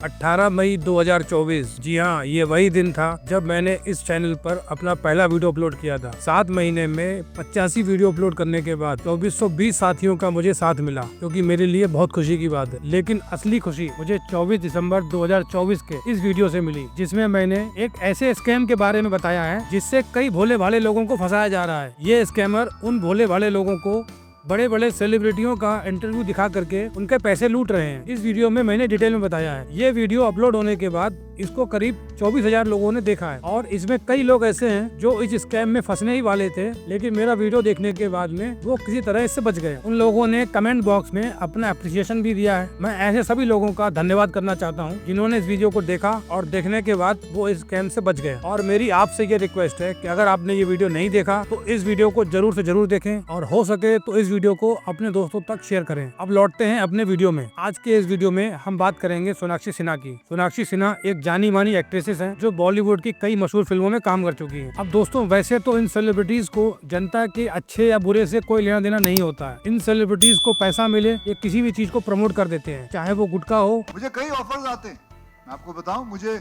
18 मई 2024। जी हाँ, ये वही दिन था जब मैंने इस चैनल पर अपना पहला वीडियो अपलोड किया था। 7 महीने में 85 वीडियो अपलोड करने के बाद 2420 साथियों का मुझे साथ मिला, क्योंकि मेरे लिए बहुत खुशी की बात है। लेकिन असली खुशी मुझे 24 दिसंबर 2024 के इस वीडियो से मिली, जिसमें मैंने एक ऐसे स्कैम के बारे में बताया है जिससे कई भोले भाले लोगों को फंसाया जा रहा है। ये स्कैमर उन भोले भाले लोगों को बड़े बड़े सेलिब्रिटियों का इंटरव्यू दिखा करके उनके पैसे लूट रहे हैं। इस वीडियो में मैंने डिटेल में बताया है। ये वीडियो अपलोड होने के बाद इसको करीब 24,000 लोगों ने देखा है, और इसमें कई लोग ऐसे हैं जो इस स्कैम में फंसने ही वाले थे, लेकिन मेरा वीडियो देखने के बाद में वो किसी तरह इससे बच गए। उन लोगों ने कमेंट बॉक्स में अपना अप्रिसिएशन भी दिया है। मैं ऐसे सभी लोगों का धन्यवाद करना चाहता हूँ जिन्होंने इस वीडियो को देखा और देखने के बाद वो इस स्कैम से बच गए। और मेरी आपसे ये रिक्वेस्ट है कि अगर आपने ये वीडियो नहीं देखा तो इस वीडियो को जरूर से जरूर देखें, और हो सके तो इस वीडियो को अपने दोस्तों तक शेयर करें। अब लौटते हैं अपने वीडियो में। आज के इस वीडियो में हम बात करेंगे सोनाक्षी सिन्हा की। सोनाक्षी सिन्हा एक जानी मानी एक्ट्रेसेस हैं जो बॉलीवुड की कई मशहूर फिल्मों में काम कर चुकी हैं। अब दोस्तों, वैसे तो इन सेलिब्रिटीज को जनता के अच्छे या बुरे से कोई लेना देना नहीं होता है। इन सेलिब्रिटीज को पैसा मिले ये किसी भी चीज को प्रमोट कर देते हैं, चाहे वो गुटखा हो। मुझे कई ऑफर्स आते हैं, मैं आपको बताऊं, मुझे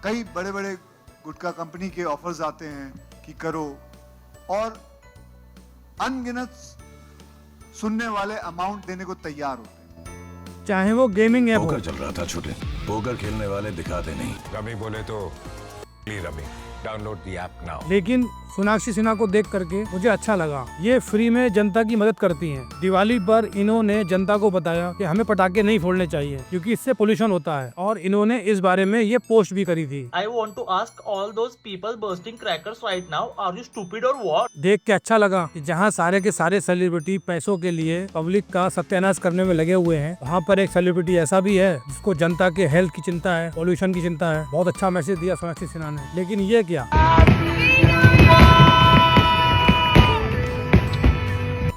कई बड़े बड़े गुटखा कंपनी के ऑफर्स आते हैं कि करो, और अनगिनत सुनने वाले अमाउंट देने को तैयार होते हैं। चाहे वो गेमिंग ऐप हो। पोकर चल रहा था छोटे, पोकर खेलने वाले दिखाते नहीं। रमी बोले तो rummy, download the app now. लेकिन सोनाक्षी सिन्हा को देख करके मुझे अच्छा लगा। ये फ्री में जनता की मदद करती हैं। दिवाली पर इन्होंने जनता को बताया कि हमें पटाखे नहीं फोड़ने चाहिए क्योंकि इससे पोल्यूशन होता है, और इन्होंने इस बारे में ये पोस्ट भी करी थी। I want to ask all those people bursting crackers right now, are you stupid or what? देख के अच्छा लगा कि जहाँ सारे के सारे सेलिब्रिटी पैसों के लिए पब्लिक का सत्यानाश करने में लगे हुए हैं, वहाँ पर एक सेलिब्रिटी ऐसा भी है जिसको जनता के हेल्थ की चिंता है, पॉल्यूशन की चिंता है। बहुत अच्छा मैसेज दिया सोनाक्षी सिन्हा ने। लेकिन ये क्या,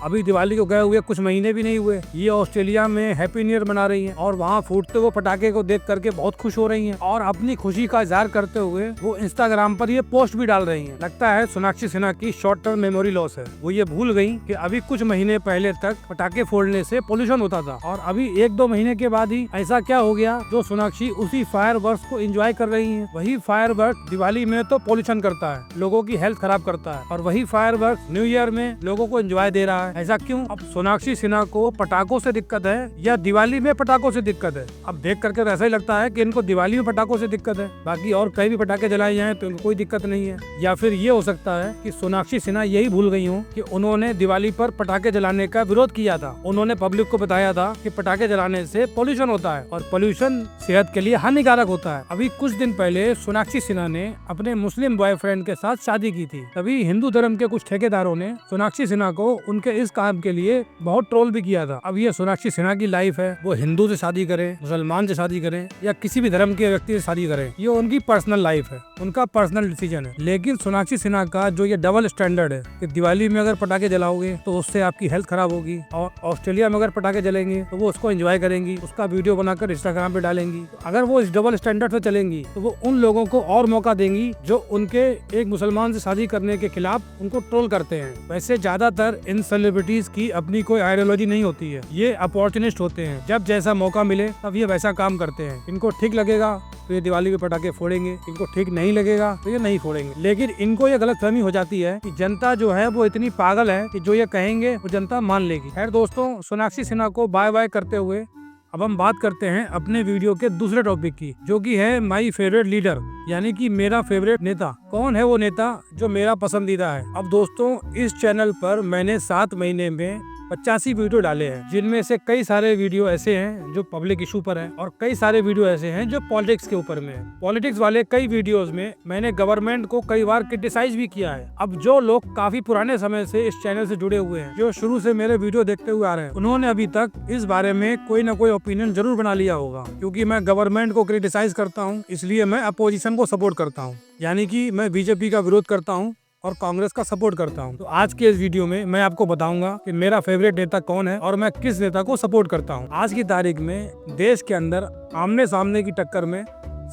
अभी दिवाली को गए हुए कुछ महीने भी नहीं हुए, ये ऑस्ट्रेलिया में हैप्पी न्यू ईयर मना रही हैं, और वहाँ फूटते हुए पटाखे को देख करके बहुत खुश हो रही हैं, और अपनी खुशी का इजहार करते हुए वो इंस्टाग्राम पर ये पोस्ट भी डाल रही हैं। लगता है सोनाक्षी सिन्हा की शॉर्ट टर्म मेमोरी लॉस है। वो ये भूल गई कि अभी कुछ महीने पहले तक पटाखे फोड़ने से पोल्यूशन होता था, और अभी 1-2 महीने के बाद ही ऐसा क्या हो गया जो सोनाक्षी उसी फायरवर्क्स को एंजॉय कर रही है। वही फायरवर्क दिवाली में तो पोल्यूशन करता है, लोगों की हेल्थ खराब करता है, और वही फायरवर्क न्यू ईयर में लोगों को एंजॉय दे रहा है। ऐसा क्यों? अब सोनाक्षी सिन्हा को पटाखों से दिक्कत है या दिवाली में पटाखों से दिक्कत है? अब देख करके ऐसा ही लगता है कि इनको दिवाली में पटाखों से दिक्कत है, बाकी और कहीं भी पटाखे जलाए जाएं तो इनको कोई दिक्कत नहीं है। या फिर ये हो सकता है कि सोनाक्षी सिन्हा यही भूल गई हो कि उन्होंने दिवाली पर पटाखे जलाने का विरोध किया था। उन्होंने पब्लिक को बताया था कि पटाखे जलाने से पोल्यूशन होता है, और पोल्यूशन सेहत के लिए हानिकारक होता है। अभी कुछ दिन पहले सोनाक्षी सिन्हा ने अपने मुस्लिम बॉयफ्रेंड के साथ शादी की थी। तभी हिंदू धर्म के कुछ ठेकेदारों ने सोनाक्षी सिन्हा को उनके इस काम के लिए बहुत ट्रोल भी किया था। अब ये सोनाक्षी सिन्हा की लाइफ है, वो हिंदू से शादी करें, मुसलमान से शादी करें, या किसी भी धर्म के व्यक्ति से शादी करें, ये उनकी पर्सनल लाइफ है, उनका पर्सनल डिसीजन है। लेकिन सोनाक्षी सिन्हा का जो ये डबल स्टैंडर्ड है कि दिवाली में अगर पटाखे जलाओगे तो उससे आपकी हेल्थ खराब होगी, और ऑस्ट्रेलिया में अगर पटाखे जलेंगे तो वो उसको एंजॉय करेंगी, उसका वीडियो बनाकर इंस्टाग्राम पे डालेंगी। अगर वो इस डबल स्टैंडर्ड से चलेंगी तो वो उन लोगों को और मौका देंगी जो उनके एक मुसलमान से शादी करने के खिलाफ उनको ट्रोल करते हैं। वैसे ज्यादातर इन सेलिब्रिटीज की अपनी कोई आइडियोलॉजी नहीं होती है, ये अपॉर्चुनिस्ट होते हैं। जब जैसा मौका मिले तब ये वैसा काम करते हैं। इनको ठीक लगेगा तो ये दिवाली में पटाखे फोड़ेंगे, इनको ठीक नहीं लगेगा तो ये नहीं फोड़ेंगे। लेकिन इनको ये गलतफहमी हो जाती है कि जनता जो है वो इतनी पागल है कि जो ये कहेंगे वो जनता मान लेगी। खैर दोस्तों, सोनाक्षी सिन्हा को बाय बाय करते हुए अब हम बात करते हैं अपने वीडियो के दूसरे टॉपिक की, जो कि है माई फेवरेट लीडर, यानी कि मेरा फेवरेट नेता। कौन है वो नेता जो मेरा पसंदीदा है? अब दोस्तों, इस चैनल पर मैंने 7 महीने में 85 वीडियो डाले हैं, जिनमें से कई सारे वीडियो ऐसे हैं जो पब्लिक इशू पर हैं, और कई सारे वीडियो ऐसे हैं जो पॉलिटिक्स के ऊपर में है। पॉलिटिक्स वाले कई वीडियोस में मैंने गवर्नमेंट को कई बार क्रिटिसाइज भी किया है। अब जो लोग काफी पुराने समय से इस चैनल से जुड़े हुए हैं, जो शुरू से मेरे वीडियो देखते हुए आ रहे हैं, उन्होंने अभी तक इस बारे में कोई ना कोई ओपिनियन जरूर बना लिया होगा। क्योंकि मैं गवर्नमेंट को क्रिटिसाइज करता हूँ, इसलिए मैं अपोजिशन को सपोर्ट करता हूँ, यानी कि मैं बीजेपी का विरोध करता हूँ और कांग्रेस का सपोर्ट करता हूं। तो आज के इस वीडियो में मैं आपको बताऊंगा कि मेरा फेवरेट नेता कौन है और मैं किस नेता को सपोर्ट करता हूं। आज की तारीख में देश के अंदर आमने सामने की टक्कर में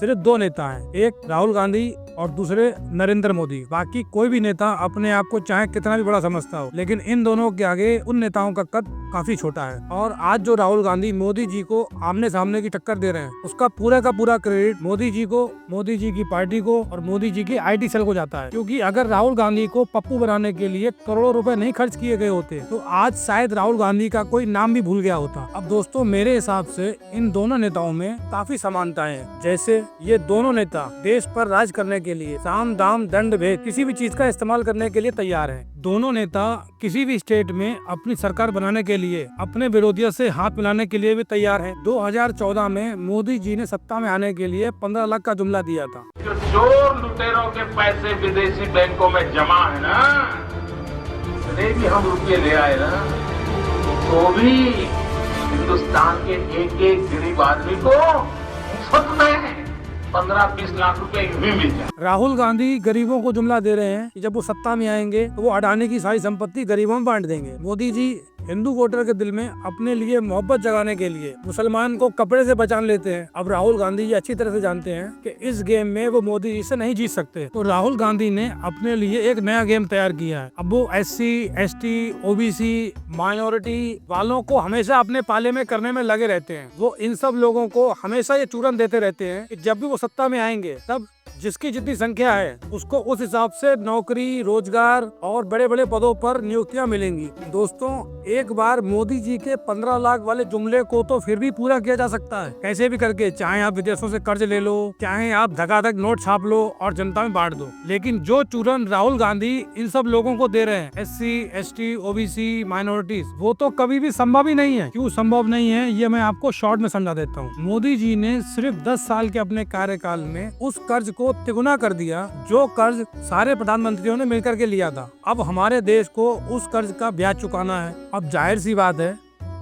सिर्फ 2 नेता हैं, एक राहुल गांधी और दूसरे नरेंद्र मोदी। बाकी कोई भी नेता अपने आप को चाहे कितना भी बड़ा समझता हो, लेकिन इन दोनों के आगे उन नेताओं का कद काफी छोटा है। और आज जो राहुल गांधी मोदी जी को आमने सामने की टक्कर दे रहे हैं, उसका पूरा का पूरा क्रेडिट मोदी जी को, मोदी जी की पार्टी को और मोदी जी की IT सेल को जाता है। क्योंकि अगर राहुल गांधी को पप्पू बनाने के लिए करोड़ों रुपए नहीं खर्च किए गए होते तो आज शायद राहुल गांधी का कोई नाम भी भूल गया होता। अब दोस्तों, मेरे हिसाब से इन दोनों नेताओं में काफी समानताएं हैं। जैसे ये दोनों नेता देश पर राज करने के लिए साम दाम दंड भेद किसी भी चीज का इस्तेमाल करने के लिए तैयार हैं। दोनों नेता किसी भी स्टेट में अपनी सरकार बनाने के लिए अपने विरोधियों से हाथ मिलाने के लिए भी तैयार हैं। 2014 में मोदी जी ने सत्ता में आने के लिए 15 लाख का जुमला दिया था। जो चोर लुटेरों के पैसे विदेशी बैंकों में जमा है ना, इतने भी हम रुपये ले आए ना, तो भी हिंदुस्तान के एक एक गरीब आदमी को मुफ्त में 15-20 लाख रुपए भी मिल जाए। राहुल गांधी गरीबों को जुमला दे रहे हैं कि जब वो सत्ता में आएंगे तो वो अडानी की सारी संपत्ति गरीबों में बांट देंगे। मोदी जी हिंदू वोटर के दिल में अपने लिए मोहब्बत जगाने के लिए मुसलमान को कपड़े से पहचान लेते हैं। अब राहुल गांधी जी अच्छी तरह से जानते हैं कि इस गेम में वो मोदी जी से नहीं जीत सकते, तो राहुल गांधी ने अपने लिए एक नया गेम तैयार किया है। अब वो SC, ST, OBC, माइनॉरिटी वालों को हमेशा अपने पाले में करने में लगे रहते हैं। वो इन सब लोगों को हमेशा ये चूरन देते रहते हैं कि जब भी वो सत्ता में आएंगे तब जिसकी जितनी संख्या है उसको उस हिसाब से नौकरी, रोजगार और बड़े बड़े पदों पर नियुक्तियां मिलेंगी। दोस्तों, एक बार मोदी जी के 15 लाख वाले जुमले को तो फिर भी पूरा किया जा सकता है, कैसे भी करके। चाहे आप विदेशों से कर्ज ले लो, चाहे आप धकाधक नोट छाप लो और जनता में बांट दो, लेकिन जो चूरन राहुल गांधी इन सब लोगों को दे रहे हैं, SC, ST, OBC, माइनॉरिटीज, वो तो कभी भी संभव ही नहीं है। क्यों संभव नहीं है, ये मैं आपको शॉर्ट में समझा देता हूँ। मोदी जी ने सिर्फ 10 साल के अपने कार्यकाल में उस कर्ज को तिगुना कर दिया जो कर्ज सारे प्रधानमंत्रियों ने मिलकर के लिया था। अब हमारे देश को उस कर्ज का ब्याज चुकाना है। अब जाहिर सी बात है,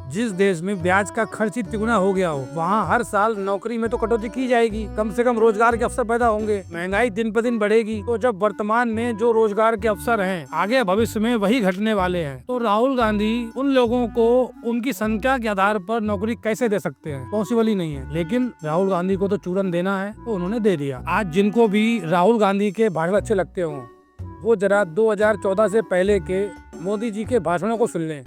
जिस देश में ब्याज का खर्च ही तिगुना हो गया हो, वहाँ हर साल नौकरी में तो कटौती की जाएगी, कम से कम रोजगार के अवसर पैदा होंगे, महंगाई दिन पर दिन बढ़ेगी। तो जब वर्तमान में जो रोजगार के अवसर हैं, आगे भविष्य में वही घटने वाले हैं, तो राहुल गांधी उन लोगों को उनकी संख्या के आधार पर नौकरी कैसे दे सकते हैं? पॉसिबल ही नहीं है। लेकिन राहुल गांधी को तो चूरन देना है, तो उन्होंने दे दिया। आज जिनको भी राहुल गांधी के भाषण अच्छे लगते हों, वो जरा 2014 से पहले के मोदी जी के भाषणों को सुन लें।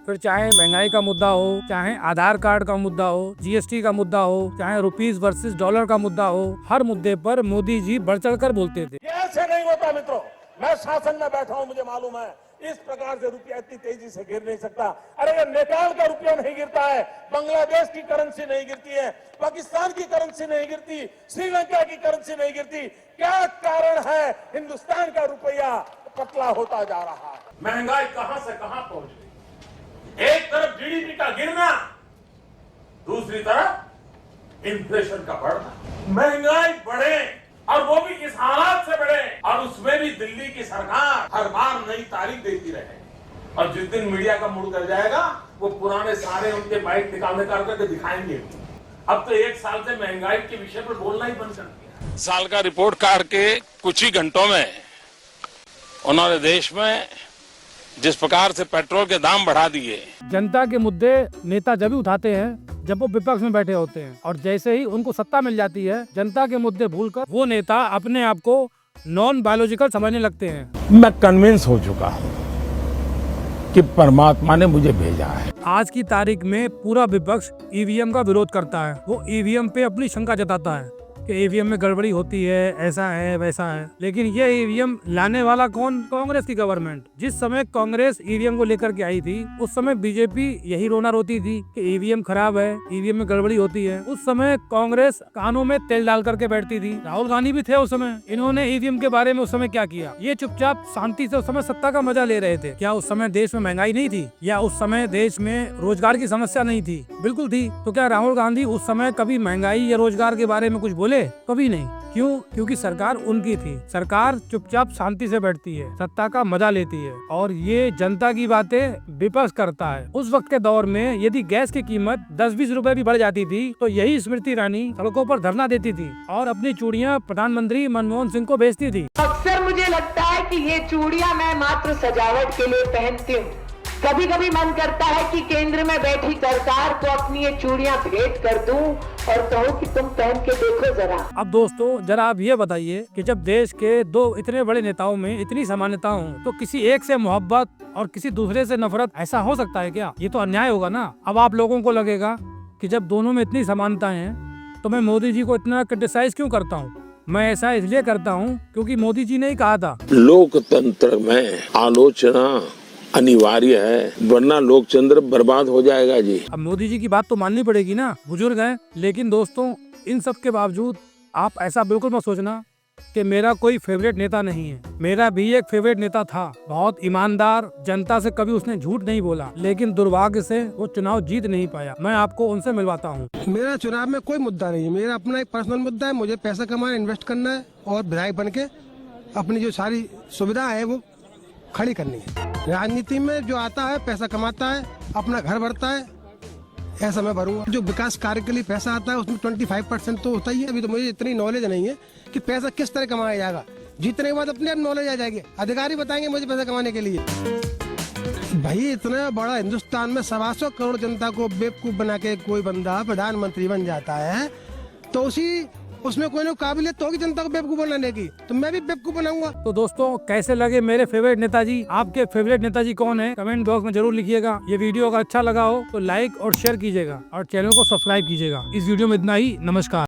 फिर चाहे महंगाई का मुद्दा हो, चाहे आधार कार्ड का मुद्दा हो, GST का मुद्दा हो, चाहे रुपीस वर्सेस डॉलर का मुद्दा हो, हर मुद्दे पर मोदी जी बढ़ चढ़ कर बोलते थे। ऐसे नहीं होता मित्रों, मैं शासन में बैठा हूं, मुझे मालूम है इस प्रकार से रुपया इतनी तेजी से गिर नहीं सकता। अरे ये नेपाल का रुपया नहीं गिरता है, बांग्लादेश की करेंसी नहीं गिरती है, पाकिस्तान की करेंसी नहीं गिरती, श्रीलंका की करेंसी नहीं गिरती। क्या कारण है हिंदुस्तान का रुपया पतला होता जा रहा है? महंगाई कहां से कहां पहुंच गई। एक तरफ GDP का गिरना, दूसरी तरफ इन्फ्लेशन का बढ़ना। महंगाई बढ़े और वो भी इस हालात से बढ़े, और उसमें भी दिल्ली की सरकार हर बार नई तारीख देती रहे, और जिस दिन मीडिया का मूड कर जाएगा वो पुराने सारे उनके बाइक निकालने करके दिखाएंगे। अब तो 1 साल से महंगाई के विषय पर बोलना ही बंद कर दिया। साल का रिपोर्ट कार्ड के कुछ ही घंटों में उन्होंने देश में जिस प्रकार से पेट्रोल के दाम बढ़ा दिए। जनता के मुद्दे नेता जब भी उठाते हैं जब वो विपक्ष में बैठे होते हैं, और जैसे ही उनको सत्ता मिल जाती है, जनता के मुद्दे भूलकर वो नेता अपने आप को नॉन बायोलॉजिकल समझने लगते हैं। मैं कन्विंस हो चुका हूँ कि परमात्मा ने मुझे भेजा है। आज की तारीख में पूरा विपक्ष EVM का विरोध करता है। वो EVM पे अपनी शंका जताता है कि EVM में गड़बड़ी होती है, ऐसा है वैसा है। लेकिन ये EVM लाने वाला कौन? कांग्रेस की गवर्नमेंट। जिस समय कांग्रेस EVM को लेकर के आई थी, उस समय बीजेपी यही रोना रोती थी कि EVM खराब है, EVM में गड़बड़ी होती है। उस समय कांग्रेस कानों में तेल डाल करके बैठती थी। राहुल गांधी भी थे उस समय। इन्होंने EVM के बारे में उस समय क्या किया? ये चुपचाप शांति से उस समय सत्ता का मजा ले रहे थे। क्या उस समय देश में महंगाई नहीं थी, या उस समय देश में रोजगार की समस्या नहीं थी? बिल्कुल थी। तो क्या राहुल गांधी उस समय कभी महंगाई या रोजगार के बारे में कुछ बोले? कभी नहीं। क्यों? क्योंकि सरकार उनकी थी। सरकार चुपचाप शांति से बैठती है, सत्ता का मजा लेती है, और ये जनता की बातें विपक्ष करता है। उस वक्त के दौर में यदि गैस की कीमत 10-20 रुपए भी बढ़ जाती थी, तो यही स्मृति ईरानी सड़कों पर धरना देती थी और अपनी चूड़ियां प्रधानमंत्री मनमोहन सिंह को बेचती थी। अक्सर मुझे लगता है कि ये चूड़ियां मैं मात्र सजावट के लिए पहनती हूँ, कभी कभी मन करता है कि केंद्र में बैठी सरकार को अपनी ये चूड़ियां भेंट कर दूं और कहूं कि तुम पहन के देखो जरा। अब दोस्तों जरा आप ये बताइए कि जब देश के दो इतने बड़े नेताओं में इतनी समानता हो तो किसी एक से मोहब्बत और किसी दूसरे से नफरत, ऐसा हो सकता है क्या? ये तो अन्याय होगा ना। अब आप लोगों को लगेगा कि जब दोनों में इतनी समानता है तो मैं मोदी जी को इतना क्रिटिसाइज क्यों करता हूँ। मैं ऐसा इसलिए करता हूँ क्योंकि मोदी जी ने ही कहा था लोकतंत्र में आलोचना अनिवार्य है, वरना लोकतंत्र बर्बाद हो जाएगा जी। अब मोदी जी की बात तो माननी पड़ेगी ना, बुजुर्ग हैं। लेकिन दोस्तों इन सब के बावजूद आप ऐसा बिल्कुल मत सोचना कि मेरा कोई फेवरेट नेता नहीं है। मेरा भी एक फेवरेट नेता था, बहुत ईमानदार, जनता से कभी उसने झूठ नहीं बोला, लेकिन दुर्भाग्य से वो चुनाव जीत नहीं पाया। मैं आपको उनसे मिलवाता हूँ। मेरा चुनाव में कोई मुद्दा नहीं है, मेरा अपना एक पर्सनल मुद्दा है। मुझे पैसा कमाना, इन्वेस्ट करना है और विधायक बन के अपनी जो सारी सुविधा है वो खड़ी करनी है। राजनीति में जो आता है पैसा कमाता है, अपना घर भरता है, ऐसा मैं भरूंगा। जो विकास कार्य के लिए पैसा आता है उसमें 25% तो होता ही है। अभी तो मुझे इतनी नॉलेज नहीं है कि पैसा किस तरह कमाया जाएगा। जीतने के बाद अपने आप नॉलेज आ जाएगी, अधिकारी बताएंगे मुझे पैसा कमाने के लिए। भाई इतना बड़ा हिंदुस्तान में 125 करोड़ जनता को बेवकूफ बना के कोई बंदा प्रधानमंत्री बन जाता है तो उसमें कोई ना काबिलियत तो होगी जनता को बेवकूफ बनाने की, तो मैं भी बेवकूफ बनाऊंगा। तो दोस्तों कैसे लगे मेरे फेवरेट नेताजी? आपके फेवरेट नेताजी कौन है? कमेंट बॉक्स में जरूर लिखिएगा। ये वीडियो अगर अच्छा लगा हो तो लाइक और शेयर कीजिएगा और चैनल को सब्सक्राइब कीजिएगा। इस वीडियो में इतना ही। नमस्कार।